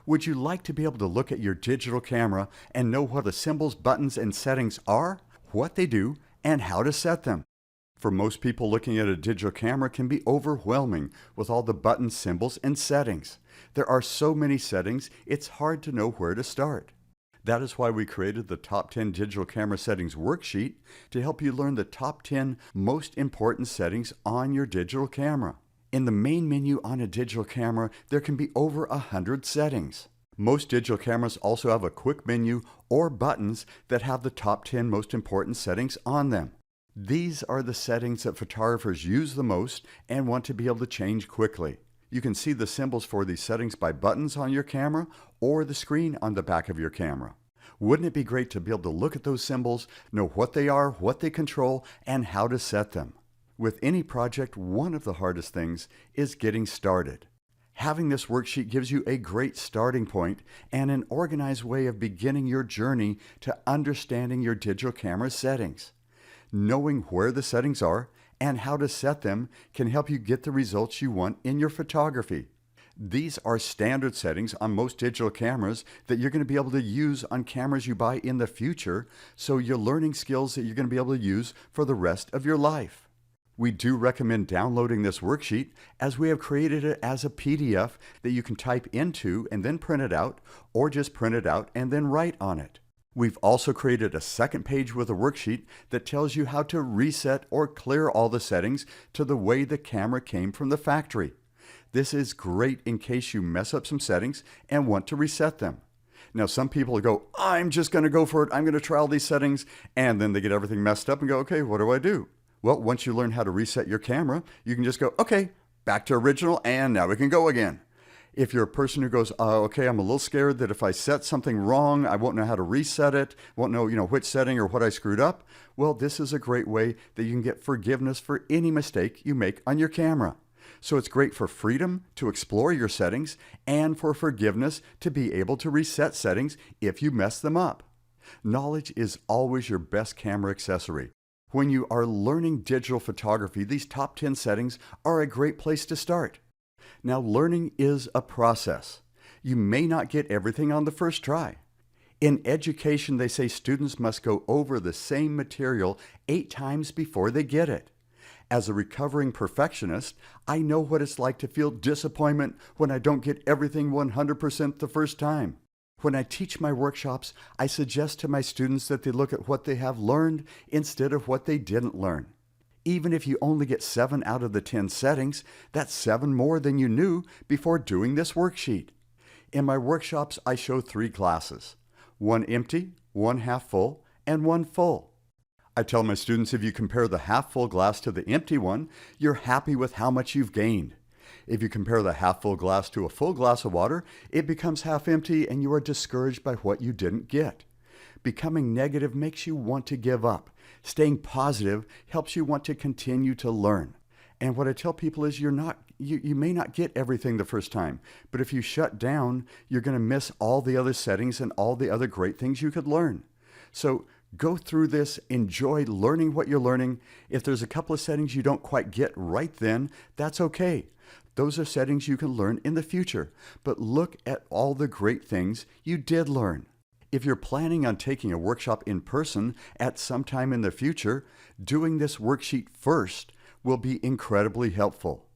Would you like to be able to look at your digital camera and know what the symbols, buttons, and settings are, what they do, and how to set them? For most people, looking at a digital camera can be overwhelming with all the buttons, symbols, and settings. There are so many settings, it's hard to know where to start. That is why we created the Top 10 Digital Camera Settings worksheet to help you learn the top 10 most important settings on your digital camera. In the main menu on a digital camera, there can be over 100 settings. Most digital cameras also have a quick menu or buttons that have the top 10 most important settings on them. These are the settings that photographers use the most and want to be able to change quickly. You can see the symbols for these settings by buttons on your camera or the screen on the back of your camera. Wouldn't it be great to be able to look at those symbols, know what they are, what they control, and how to set them? With any project, one of the hardest things is getting started. Having this worksheet gives you a great starting point and an organized way of beginning your journey to understanding your digital camera settings. Knowing where the settings are and how to set them can help you get the results you want in your photography. These are standard settings on most digital cameras that you're going to be able to use on cameras you buy in the future, so you're learning skills that you're going to be able to use for the rest of your life. We do recommend downloading this worksheet, as we have created it as a PDF that you can type into and then print it out, or just print it out and then write on it. We've also created a second page with a worksheet that tells you how to reset or clear all the settings to the way the camera came from the factory. This is great in case you mess up some settings and want to reset them. Now, some people go, I'm just going to go for it, I'm going to try all these settings, and then they get everything messed up and go, okay, what do I do? Well, once you learn how to reset your camera, you can just go, okay, back to original, and now we can go again. If you're a person who goes, okay, I'm a little scared that if I set something wrong, I won't know how to reset it, won't know, which setting or what I screwed up, well, this is a great way that you can get forgiveness for any mistake you make on your camera. So it's great for freedom to explore your settings and for forgiveness to be able to reset settings if you mess them up. Knowledge is always your best camera accessory. When you are learning digital photography, these top 10 settings are a great place to start. Now, learning is a process. You may not get everything on the first try. In education, they say students must go over the same material 8 times before they get it. As a recovering perfectionist, I know what it's like to feel disappointment when I don't get everything 100% the first time. When I teach my workshops, I suggest to my students that they look at what they have learned instead of what they didn't learn. Even if you only get 7 out of the 10 settings, that's 7 more than you knew before doing this worksheet. In my workshops, I show 3 glasses: one empty, one half full, and one full. I tell my students if you compare the half full glass to the empty one, you're happy with how much you've gained. If you compare the half full glass to a full glass of water, it becomes half empty and you are discouraged by what you didn't get. Becoming negative makes you want to give up. Staying positive helps you want to continue to learn. And what I tell people is you may not get everything the first time, but if you shut down, you're going to miss all the other settings and all the other great things you could learn. So go through this, enjoy learning what you're learning. If there's a couple of settings you don't quite get right then, that's okay. Those are settings you can learn in the future, but look at all the great things you did learn. If you're planning on taking a workshop in person at some time in the future, doing this worksheet first will be incredibly helpful.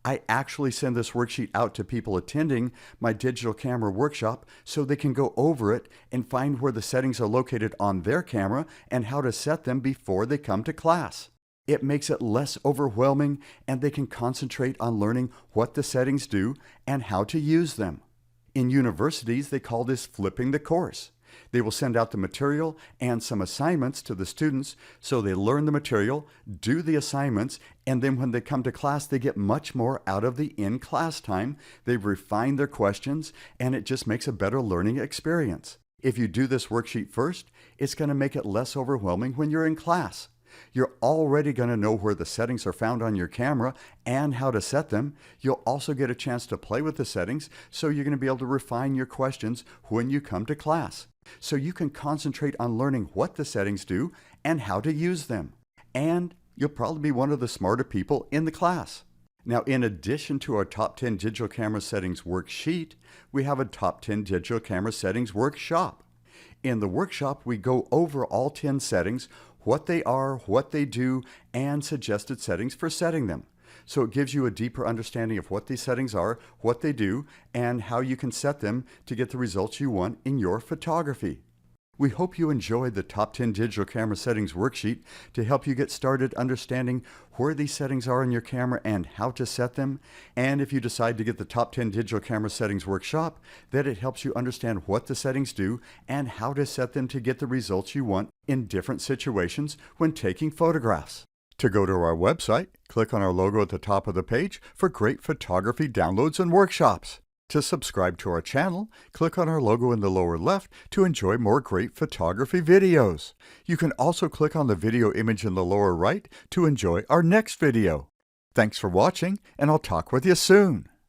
I actually send this worksheet out to people attending my digital camera workshop so they can go over it and find where the settings are located on their camera and how to set them before they come to class. It makes it less overwhelming and they can concentrate on learning what the settings do and how to use them. In universities, they call this flipping the course. They will send out the material and some assignments to the students so they learn the material, do the assignments, and then when they come to class, they get much more out of the in-class time. They've refined their questions, and it just makes a better learning experience. If you do this worksheet first, it's going to make it less overwhelming when you're in class. You're already going to know where the settings are found on your camera and how to set them. You'll also get a chance to play with the settings, so you're going to be able to refine your questions when you come to class. So you can concentrate on learning what the settings do and how to use them. And you'll probably be one of the smarter people in the class. Now, in addition to our Top 10 Digital Camera Settings worksheet, we have a Top 10 Digital Camera Settings workshop. In the workshop, we go over all 10 settings, what they are, what they do, and suggested settings for setting them. So it gives you a deeper understanding of what these settings are, what they do, and how you can set them to get the results you want in your photography. We hope you enjoyed the Top 10 Digital Camera Settings worksheet to help you get started understanding where these settings are in your camera and how to set them. And if you decide to get the Top 10 Digital Camera Settings workshop, that it helps you understand what the settings do and how to set them to get the results you want in different situations when taking photographs. To go to our website, click on our logo at the top of the page for great photography downloads and workshops. To subscribe to our channel, click on our logo in the lower left to enjoy more great photography videos. You can also click on the video image in the lower right to enjoy our next video. Thanks for watching, and I'll talk with you soon.